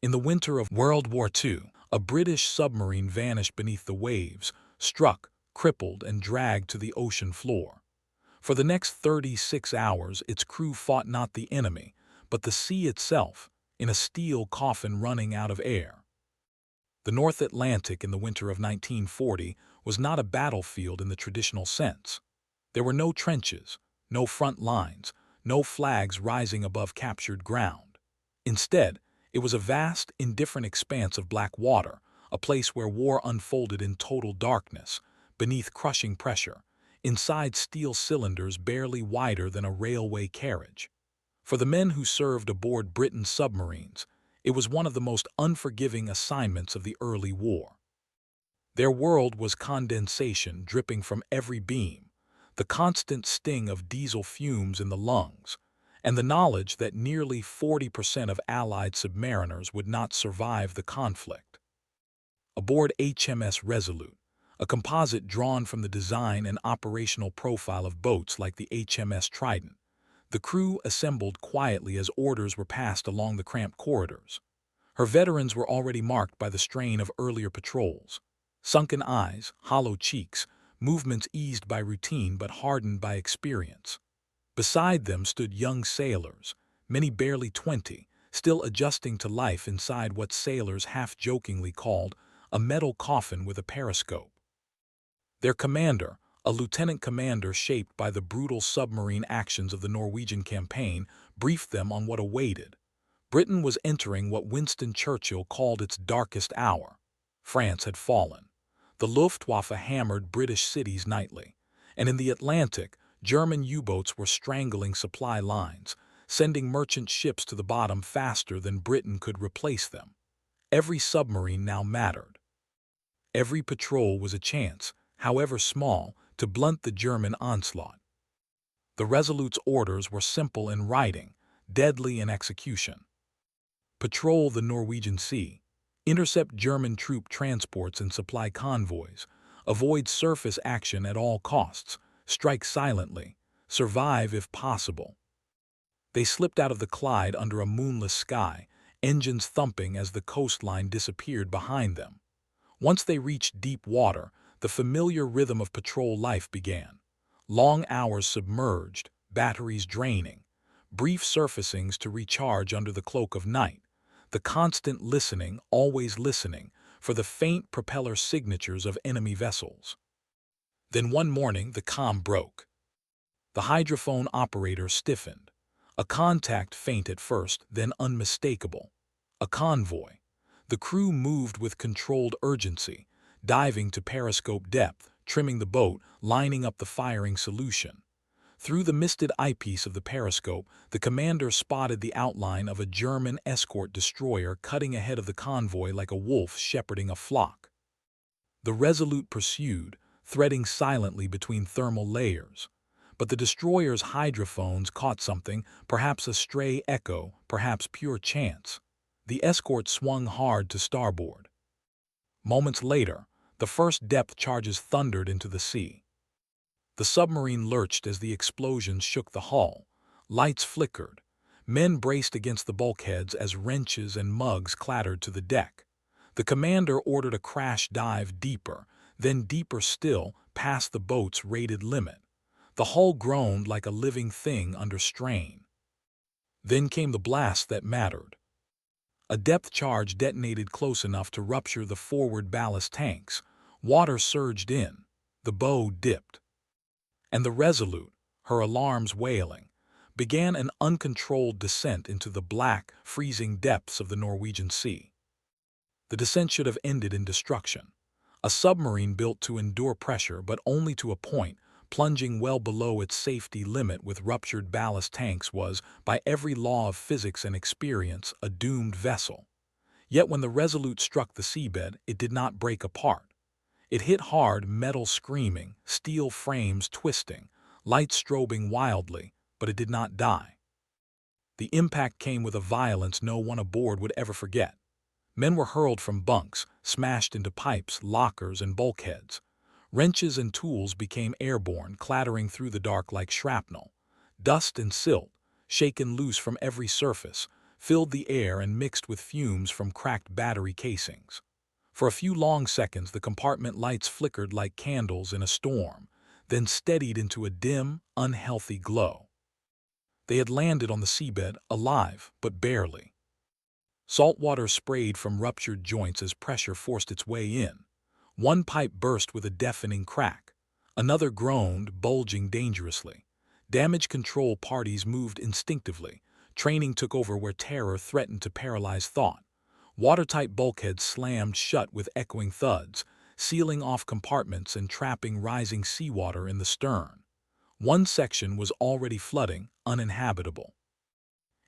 In the winter of World War II, a British submarine vanished beneath the waves, struck, crippled, and dragged to the ocean floor. For the next 36 hours, its crew fought not the enemy, but the sea itself, in a steel coffin running out of air. The North Atlantic in the winter of 1940 was not a battlefield in the traditional sense. There were no trenches, no front lines, no flags rising above captured ground. Instead, it was a vast, indifferent expanse of black water, a place where war unfolded in total darkness, beneath crushing pressure, inside steel cylinders barely wider than a railway carriage. For the men who served aboard Britain's submarines, it was one of the most unforgiving assignments of the early war. Their world was condensation dripping from every beam, the constant sting of diesel fumes in the lungs, and the knowledge that nearly 40% of Allied submariners would not survive the conflict. Aboard HMS Resolute, a composite drawn from the design and operational profile of boats like the HMS Trident, the crew assembled quietly as orders were passed along the cramped corridors. Her veterans were already marked by the strain of earlier patrols. Sunken eyes, hollow cheeks, movements eased by routine but hardened by experience. Beside them stood young sailors, many barely 20, still adjusting to life inside what sailors half-jokingly called a metal coffin with a periscope. Their commander, a lieutenant commander shaped by the brutal submarine actions of the Norwegian campaign, briefed them on what awaited. Britain was entering what Winston Churchill called its darkest hour. France had fallen. The Luftwaffe hammered British cities nightly, and in the Atlantic, German U-boats were strangling supply lines, sending merchant ships to the bottom faster than Britain could replace them. Every submarine now mattered. Every patrol was a chance, however small, to blunt the German onslaught. The Resolute's orders were simple in writing, deadly in execution. Patrol the Norwegian Sea, intercept German troop transports and supply convoys, avoid surface action at all costs, strike silently, survive if possible. They slipped out of the Clyde under a moonless sky, engines thumping as the coastline disappeared behind them. Once they reached deep water, the familiar rhythm of patrol life began. Long hours submerged, batteries draining, brief surfacings to recharge under the cloak of night, the constant listening, always listening, for the faint propeller signatures of enemy vessels. Then one morning the calm broke. The hydrophone operator stiffened. A contact faint at first, then unmistakable. A convoy. The crew moved with controlled urgency, diving to periscope depth, trimming the boat, lining up the firing solution. Through the misted eyepiece of the periscope, the commander spotted the outline of a German escort destroyer cutting ahead of the convoy like a wolf shepherding a flock. The Resolute pursued, threading silently between thermal layers. But the destroyer's hydrophones caught something, perhaps a stray echo, perhaps pure chance. The escort swung hard to starboard. Moments later, the first depth charges thundered into the sea. The submarine lurched as the explosions shook the hull. Lights flickered. Men braced against the bulkheads as wrenches and mugs clattered to the deck. The commander ordered a crash dive deeper, then deeper still, past the boat's rated limit. The hull groaned like a living thing under strain. Then came the blast that mattered. A depth charge detonated close enough to rupture the forward ballast tanks. Water surged in. The bow dipped. And the Resolute, her alarms wailing, began an uncontrolled descent into the black, freezing depths of the Norwegian Sea. The descent should have ended in destruction. A submarine built to endure pressure, but only to a point, plunging well below its safety limit with ruptured ballast tanks was, by every law of physics and experience, a doomed vessel. Yet when the Resolute struck the seabed, it did not break apart. It hit hard, metal screaming, steel frames twisting, lights strobing wildly, but it did not die. The impact came with a violence no one aboard would ever forget. Men were hurled from bunks, smashed into pipes, lockers, and bulkheads. Wrenches and tools became airborne, clattering through the dark like shrapnel. Dust and silt, shaken loose from every surface, filled the air and mixed with fumes from cracked battery casings. For a few long seconds, the compartment lights flickered like candles in a storm, then steadied into a dim, unhealthy glow. They had landed on the seabed, alive, but barely. Salt water sprayed from ruptured joints as pressure forced its way in. One pipe burst with a deafening crack. Another groaned, bulging dangerously. Damage control parties moved instinctively. Training took over where terror threatened to paralyze thought. Watertight bulkheads slammed shut with echoing thuds, sealing off compartments and trapping rising seawater in the stern. One section was already flooding, uninhabitable.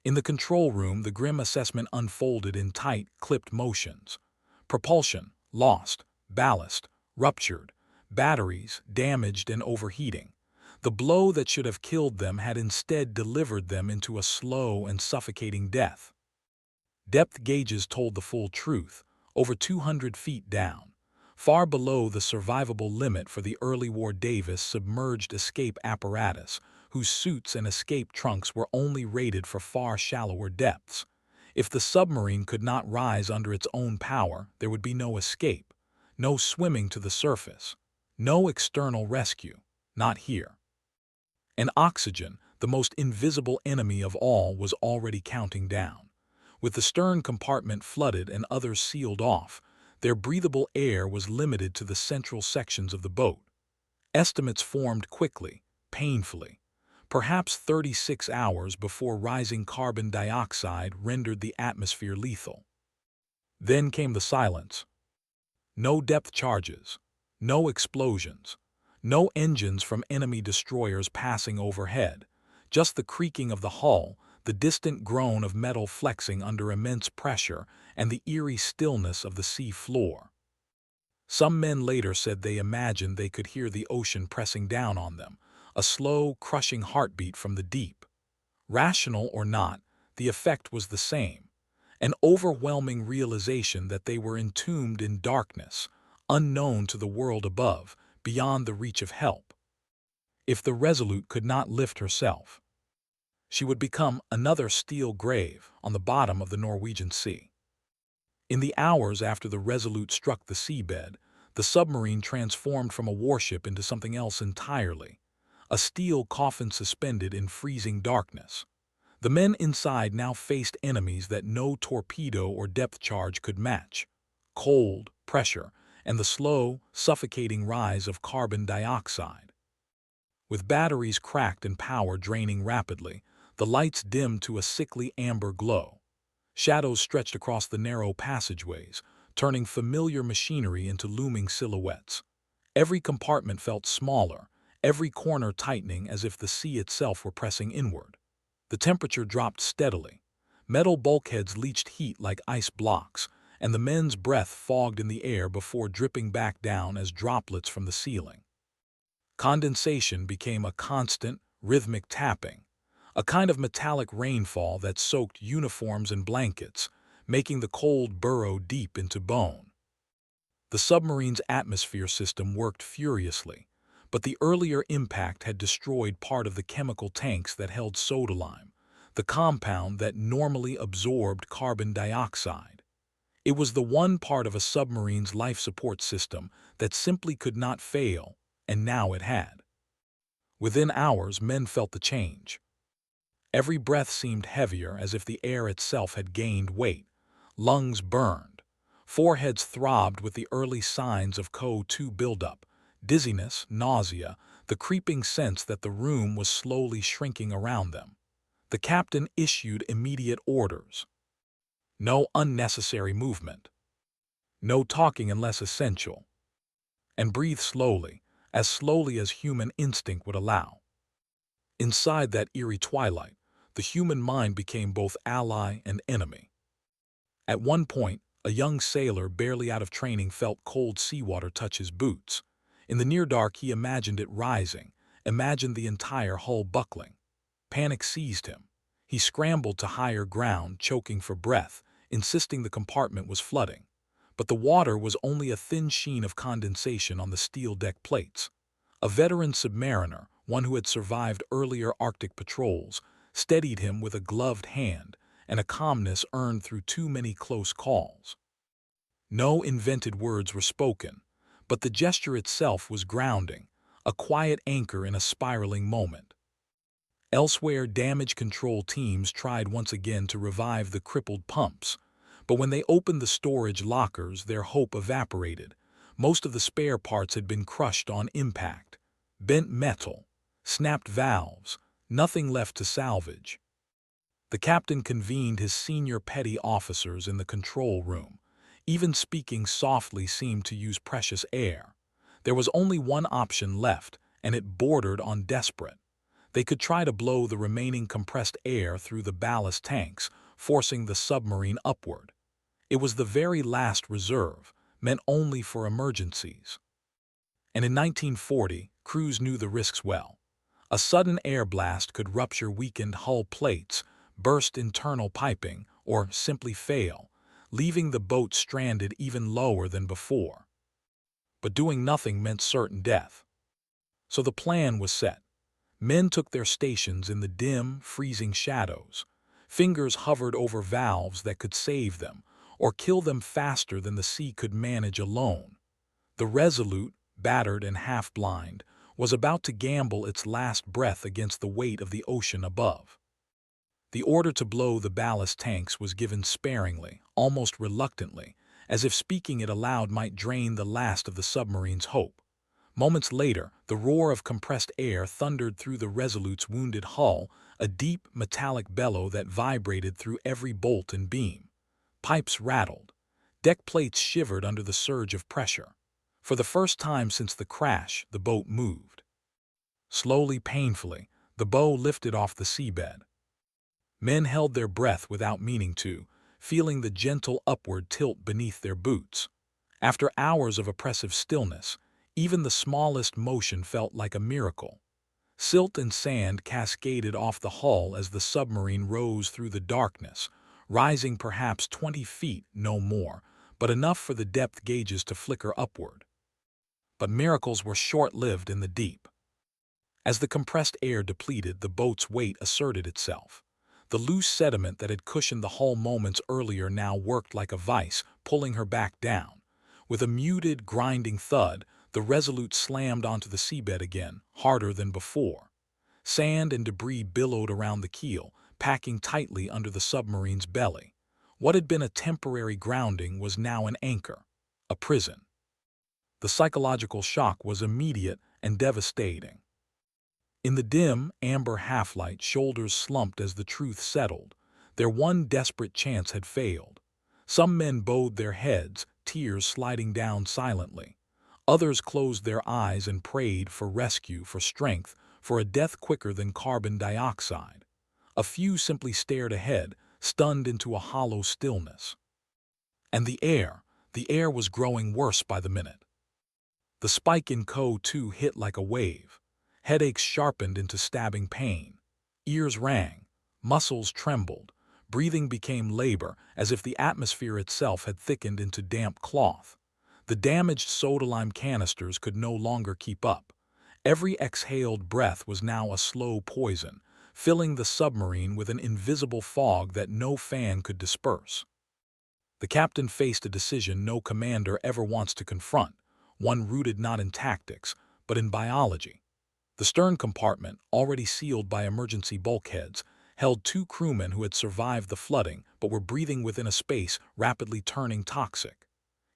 In the control room, the grim assessment unfolded in tight, clipped motions. Propulsion, lost. Ballast, ruptured. Batteries, damaged and overheating. The blow that should have killed them had instead delivered them into a slow and suffocating death. Depth gauges told the full truth, over 200 feet down, far below the survivable limit for the early war Davis submerged escape apparatus, whose suits and escape trunks were only rated for far shallower depths. If the submarine could not rise under its own power, there would be no escape, no swimming to the surface, no external rescue, not here. And oxygen, the most invisible enemy of all, was already counting down. With the stern compartment flooded and others sealed off, their breathable air was limited to the central sections of the boat. Estimates formed quickly, painfully. Perhaps 36 hours before rising carbon dioxide rendered the atmosphere lethal. Then came the silence. No depth charges, no explosions, no engines from enemy destroyers passing overhead, just the creaking of the hull, the distant groan of metal flexing under immense pressure, and the eerie stillness of the sea floor. Some men later said they imagined they could hear the ocean pressing down on them, a slow, crushing heartbeat from the deep. Rational or not, the effect was the same, an overwhelming realization that they were entombed in darkness, unknown to the world above, beyond the reach of help. If the Resolute could not lift herself, she would become another steel grave on the bottom of the Norwegian Sea. In the hours after the Resolute struck the seabed, the submarine transformed from a warship into something else entirely, a steel coffin suspended in freezing darkness. The men inside now faced enemies that no torpedo or depth charge could match: cold, pressure, and the slow, suffocating rise of carbon dioxide. With batteries cracked and power draining rapidly, the lights dimmed to a sickly amber glow. Shadows stretched across the narrow passageways, turning familiar machinery into looming silhouettes. Every compartment felt smaller, every corner tightening as if the sea itself were pressing inward. The temperature dropped steadily. Metal bulkheads leached heat like ice blocks, and the men's breath fogged in the air before dripping back down as droplets from the ceiling. Condensation became a constant, rhythmic tapping, a kind of metallic rainfall that soaked uniforms and blankets, making the cold burrow deep into bone. The submarine's atmosphere system worked furiously, but the earlier impact had destroyed part of the chemical tanks that held soda lime, the compound that normally absorbed carbon dioxide. It was the one part of a submarine's life support system that simply could not fail, and now it had. Within hours, men felt the change. Every breath seemed heavier, as if the air itself had gained weight. Lungs burned. Foreheads throbbed with the early signs of CO2 buildup: dizziness, nausea, the creeping sense that the room was slowly shrinking around them. The captain issued immediate orders. No unnecessary movement. No talking unless essential. And breathe slowly as human instinct would allow. Inside that eerie twilight, the human mind became both ally and enemy. At one point, a young sailor barely out of training felt cold seawater touch his boots. In the near dark, he imagined it rising, imagined the entire hull buckling. Panic seized him. He scrambled to higher ground, choking for breath, insisting the compartment was flooding. But the water was only a thin sheen of condensation on the steel deck plates. A veteran submariner, one who had survived earlier Arctic patrols, steadied him with a gloved hand, and a calmness earned through too many close calls. No invented words were spoken, but the gesture itself was grounding, a quiet anchor in a spiraling moment. Elsewhere, damage control teams tried once again to revive the crippled pumps, but when they opened the storage lockers, their hope evaporated. Most of the spare parts had been crushed on impact. Bent metal, snapped valves, nothing left to salvage. The captain convened his senior petty officers in the control room. Even speaking softly seemed to use precious air. There was only one option left, and it bordered on desperate. They could try to blow the remaining compressed air through the ballast tanks, forcing the submarine upward. It was the very last reserve, meant only for emergencies. And in 1940, crews knew the risks well. A sudden air blast could rupture weakened hull plates, burst internal piping, or simply fail, leaving the boat stranded even lower than before. But doing nothing meant certain death. So the plan was set. Men took their stations in the dim, freezing shadows. Fingers hovered over valves that could save them, or kill them faster than the sea could manage alone. The Resolute, battered and half-blind, was about to gamble its last breath against the weight of the ocean above. The order to blow the ballast tanks was given sparingly, almost reluctantly, as if speaking it aloud might drain the last of the submarine's hope. Moments later, the roar of compressed air thundered through the Resolute's wounded hull, a deep, metallic bellow that vibrated through every bolt and beam. Pipes rattled. Deck plates shivered under the surge of pressure. For the first time since the crash, the boat moved. Slowly, painfully, the bow lifted off the seabed. Men held their breath without meaning to, feeling the gentle upward tilt beneath their boots. After hours of oppressive stillness, even the smallest motion felt like a miracle. Silt and sand cascaded off the hull as the submarine rose through the darkness, rising perhaps 20 feet, no more, but enough for the depth gauges to flicker upward. But miracles were short-lived in the deep. As the compressed air depleted, the boat's weight asserted itself. The loose sediment that had cushioned the hull moments earlier now worked like a vice, pulling her back down. With a muted, grinding thud, the Resolute slammed onto the seabed again, harder than before. Sand and debris billowed around the keel, packing tightly under the submarine's belly. What had been a temporary grounding was now an anchor, a prison. The psychological shock was immediate and devastating. In the dim, amber half-light, shoulders slumped as the truth settled. Their one desperate chance had failed. Some men bowed their heads, tears sliding down silently. Others closed their eyes and prayed for rescue, for strength, for a death quicker than carbon dioxide. A few simply stared ahead, stunned into a hollow stillness. And the air was growing worse by the minute. The spike in CO2 hit like a wave. Headaches sharpened into stabbing pain. Ears rang. Muscles trembled. Breathing became labor, as if the atmosphere itself had thickened into damp cloth. The damaged soda-lime canisters could no longer keep up. Every exhaled breath was now a slow poison, filling the submarine with an invisible fog that no fan could disperse. The captain faced a decision no commander ever wants to confront, one rooted not in tactics, but in biology. The stern compartment, already sealed by emergency bulkheads, held 2 crewmen who had survived the flooding but were breathing within a space rapidly turning toxic.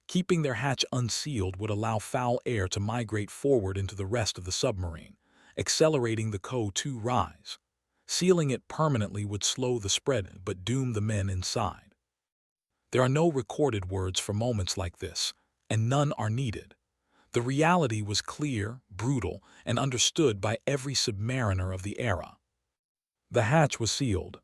Keeping their hatch unsealed would allow foul air to migrate forward into the rest of the submarine, accelerating the CO2 rise. Sealing it permanently would slow the spread but doom the men inside. There are no recorded words for moments like this, and none are needed. The reality was clear, brutal, and understood by every submariner of the era. The hatch was sealed.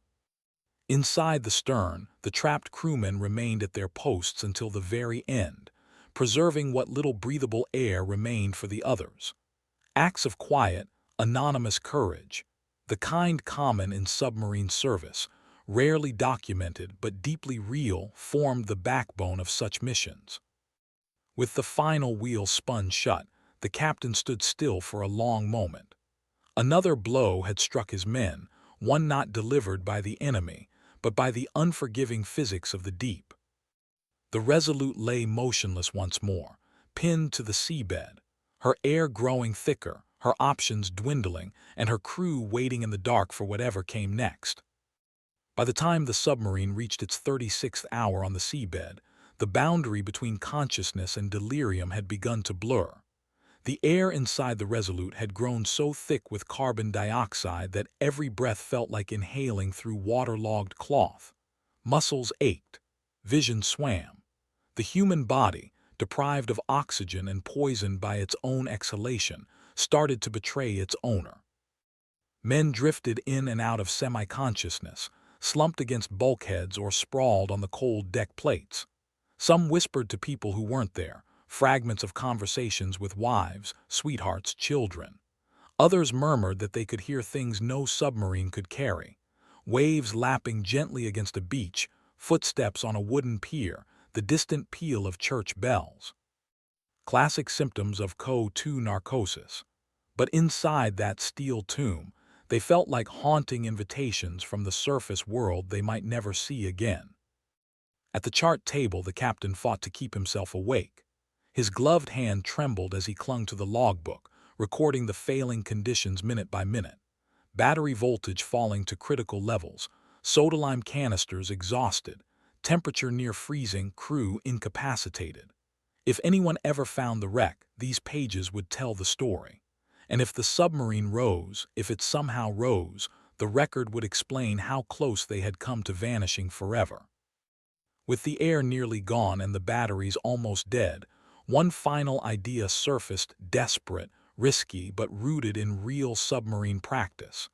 Inside the stern, the trapped crewmen remained at their posts until the very end, preserving what little breathable air remained for the others. Acts of quiet, anonymous courage, the kind common in submarine service, rarely documented but deeply real, formed the backbone of such missions. With the final wheel spun shut, the captain stood still for a long moment. Another blow had struck his men, one not delivered by the enemy, but by the unforgiving physics of the deep. The Resolute lay motionless once more, pinned to the seabed, her air growing thicker, her options dwindling, and her crew waiting in the dark for whatever came next. By the time the submarine reached its 36th hour on the seabed, the boundary between consciousness and delirium had begun to blur. The air inside the Resolute had grown so thick with carbon dioxide that every breath felt like inhaling through waterlogged cloth. Muscles ached. Vision swam. The human body, deprived of oxygen and poisoned by its own exhalation, started to betray its owner. Men drifted in and out of semi-consciousness, slumped against bulkheads or sprawled on the cold deck plates. Some whispered to people who weren't there, fragments of conversations with wives, sweethearts, children. Others murmured that they could hear things no submarine could carry. Waves lapping gently against a beach, footsteps on a wooden pier, the distant peal of church bells. Classic symptoms of CO2 narcosis. But inside that steel tomb, they felt like haunting invitations from the surface world they might never see again. At the chart table, the captain fought to keep himself awake. His gloved hand trembled as he clung to the logbook, recording the failing conditions minute by minute. Battery voltage falling to critical levels, soda-lime canisters exhausted, temperature near freezing, crew incapacitated. If anyone ever found the wreck, these pages would tell the story. And if the submarine rose, if it somehow rose, the record would explain how close they had come to vanishing forever. With the air nearly gone and the batteries almost dead, one final idea surfaced, desperate, risky, but rooted in real submarine practice.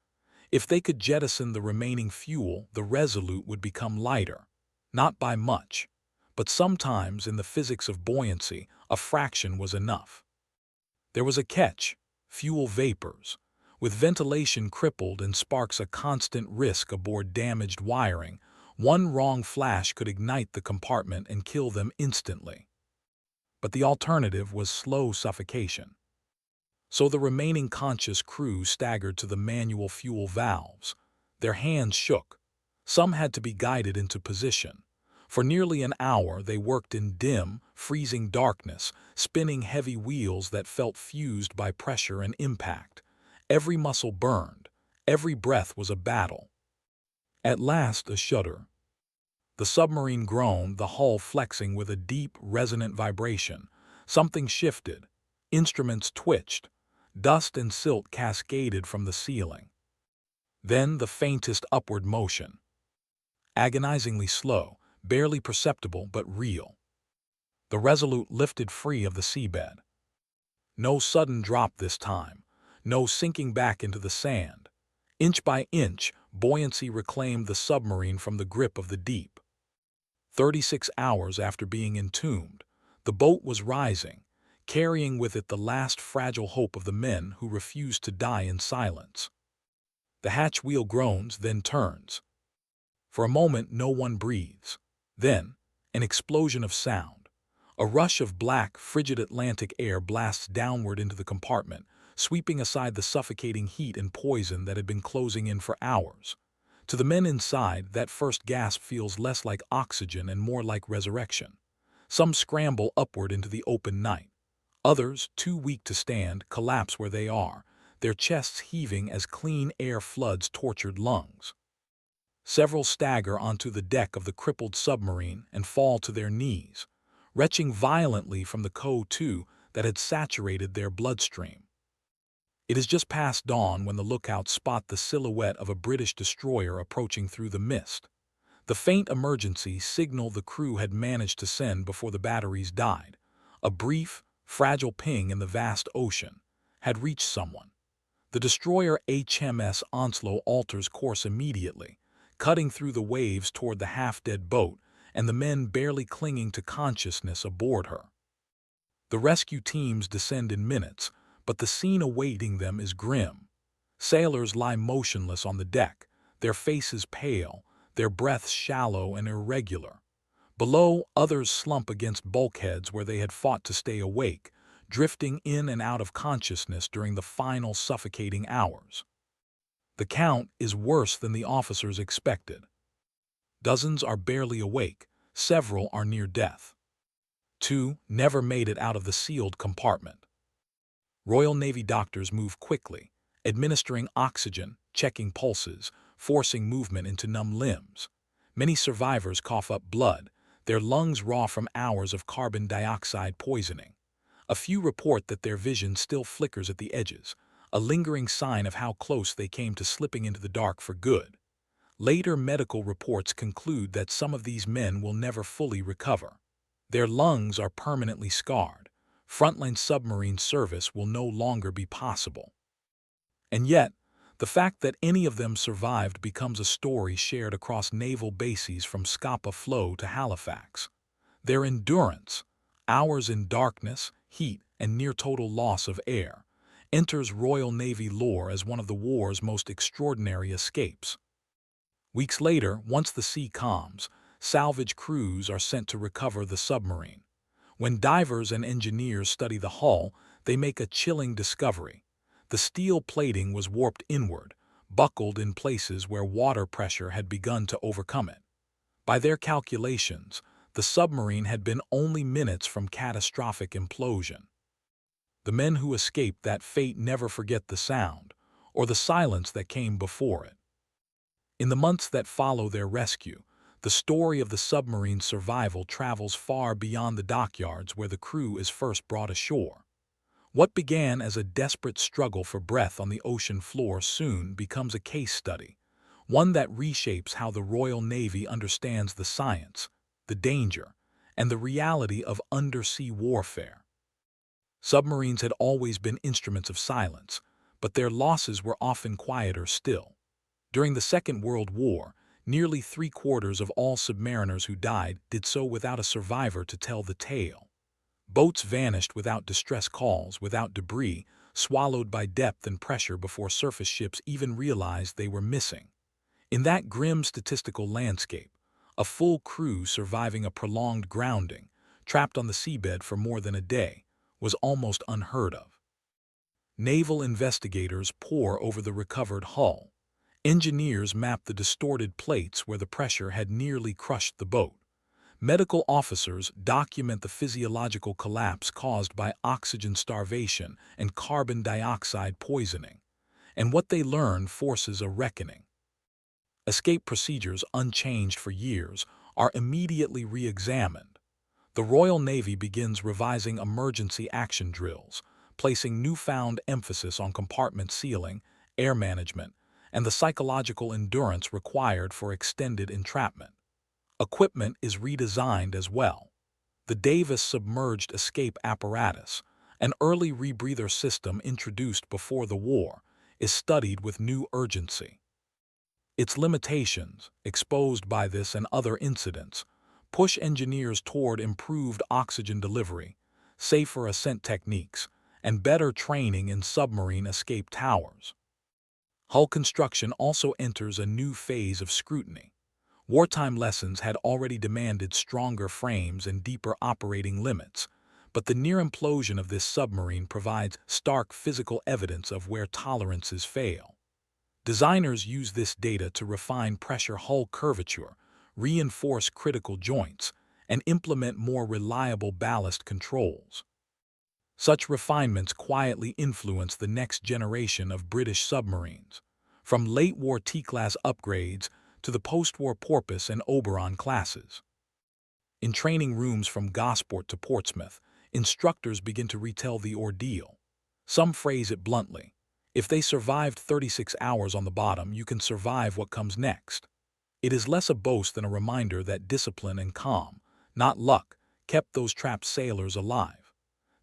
If they could jettison the remaining fuel, the Resolute would become lighter. Not by much, but sometimes in the physics of buoyancy, a fraction was enough. There was a catch: fuel vapors. With ventilation crippled and sparks a constant risk aboard damaged wiring, one wrong flash could ignite the compartment and kill them instantly. But the alternative was slow suffocation. So the remaining conscious crew staggered to the manual fuel valves. Their hands shook. Some had to be guided into position. For nearly an hour they worked in dim, freezing darkness, spinning heavy wheels that felt fused by pressure and impact. Every muscle burned. Every breath was a battle. At last, a shudder. The submarine groaned, the hull flexing with a deep, resonant vibration. Something shifted. Instruments twitched. Dust and silt cascaded from the ceiling. Then the faintest upward motion. Agonizingly slow, barely perceptible but real. The Resolute lifted free of the seabed. No sudden drop this time. No sinking back into the sand. Inch by inch, buoyancy reclaimed the submarine from the grip of the deep. 36 hours after being entombed, the boat was rising, carrying with it the last fragile hope of the men who refused to die in silence. The hatch wheel groans, then turns. For a moment, no one breathes. Then, an explosion of sound. A rush of black, frigid Atlantic air blasts downward into the compartment, sweeping aside the suffocating heat and poison that had been closing in for hours. To the men inside, that first gasp feels less like oxygen and more like resurrection. Some scramble upward into the open night. Others, too weak to stand, collapse where they are, their chests heaving as clean air floods tortured lungs. Several stagger onto the deck of the crippled submarine and fall to their knees, retching violently from the CO2 that had saturated their bloodstream. It is just past dawn when the lookouts spot the silhouette of a British destroyer approaching through the mist. The faint emergency signal the crew had managed to send before the batteries died, a brief, fragile ping in the vast ocean, had reached someone. The destroyer HMS Resolute alters course immediately, cutting through the waves toward the half-dead boat and the men barely clinging to consciousness aboard her. The rescue teams descend in minutes, but the scene awaiting them is grim. Sailors lie motionless on the deck, their faces pale, their breaths shallow and irregular. Below, others slump against bulkheads where they had fought to stay awake, drifting in and out of consciousness during the final suffocating hours. The count is worse than the officers expected. Dozens are barely awake, several are near death. 2 never made it out of the sealed compartment. Royal Navy doctors move quickly, administering oxygen, checking pulses, forcing movement into numb limbs. Many survivors cough up blood, their lungs raw from hours of carbon dioxide poisoning. A few report that their vision still flickers at the edges, a lingering sign of how close they came to slipping into the dark for good. Later medical reports conclude that some of these men will never fully recover. Their lungs are permanently scarred. Frontline submarine service will no longer be possible. And yet, the fact that any of them survived becomes a story shared across naval bases from Scapa Flow to Halifax. Their endurance, hours in darkness, heat, and near-total loss of air, enters Royal Navy lore as one of the war's most extraordinary escapes. Weeks later, once the sea calms, salvage crews are sent to recover the submarine. When divers and engineers study the hull, they make a chilling discovery. The steel plating was warped inward, buckled in places where water pressure had begun to overcome it. By their calculations, the submarine had been only minutes from catastrophic implosion. The men who escaped that fate never forget the sound, or the silence that came before it. In the months that follow their rescue, the story of the submarine's survival travels far beyond the dockyards where the crew is first brought ashore. What began as a desperate struggle for breath on the ocean floor soon becomes a case study, one that reshapes how the Royal Navy understands the science, the danger, and the reality of undersea warfare. Submarines had always been instruments of silence, but their losses were often quieter still. During the Second World War, nearly 3/4 of all submariners who died did so without a survivor to tell the tale. Boats vanished without distress calls, without debris, swallowed by depth and pressure before surface ships even realized they were missing. In that grim statistical landscape, a full crew surviving a prolonged grounding, trapped on the seabed for more than a day, was almost unheard of. Naval investigators pore over the recovered hull. Engineers map the distorted plates where the pressure had nearly crushed the boat. Medical officers document the physiological collapse caused by oxygen starvation and carbon dioxide poisoning, and what they learn forces a reckoning. Escape procedures, unchanged for years, are immediately re-examined. The Royal Navy begins revising emergency action drills, placing newfound emphasis on compartment sealing, air management, and the psychological endurance required for extended entrapment. Equipment is redesigned as well. The Davis submerged escape apparatus, an early rebreather system introduced before the war, is studied with new urgency. Its limitations, exposed by this and other incidents, push engineers toward improved oxygen delivery, safer ascent techniques, and better training in submarine escape towers. Hull construction also enters a new phase of scrutiny. Wartime lessons had already demanded stronger frames and deeper operating limits, but the near implosion of this submarine provides stark physical evidence of where tolerances fail. Designers use this data to refine pressure hull curvature, reinforce critical joints, and implement more reliable ballast controls. Such refinements quietly influence the next generation of British submarines, from late-war T-class upgrades to the post-war Porpoise and Oberon classes. In training rooms from Gosport to Portsmouth, instructors begin to retell the ordeal. Some phrase it bluntly: if they survived 36 hours on the bottom, you can survive what comes next. It is less a boast than a reminder that discipline and calm, not luck, kept those trapped sailors alive.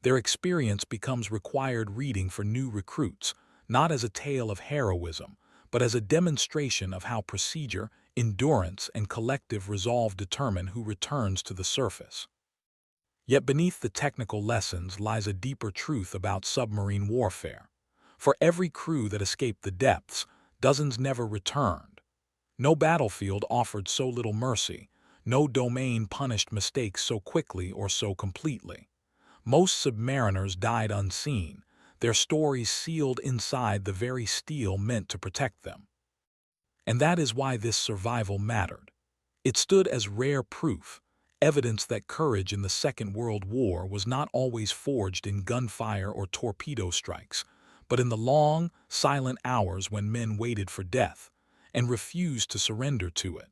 Their experience becomes required reading for new recruits, not as a tale of heroism, but as a demonstration of how procedure, endurance, and collective resolve determine who returns to the surface. Yet beneath the technical lessons lies a deeper truth about submarine warfare. For every crew that escaped the depths, dozens never returned. No battlefield offered so little mercy, no domain punished mistakes so quickly or so completely. Most submariners died unseen, their stories sealed inside the very steel meant to protect them. And that is why this survival mattered. It stood as rare proof, evidence that courage in the Second World War was not always forged in gunfire or torpedo strikes, but in the long, silent hours when men waited for death and refused to surrender to it.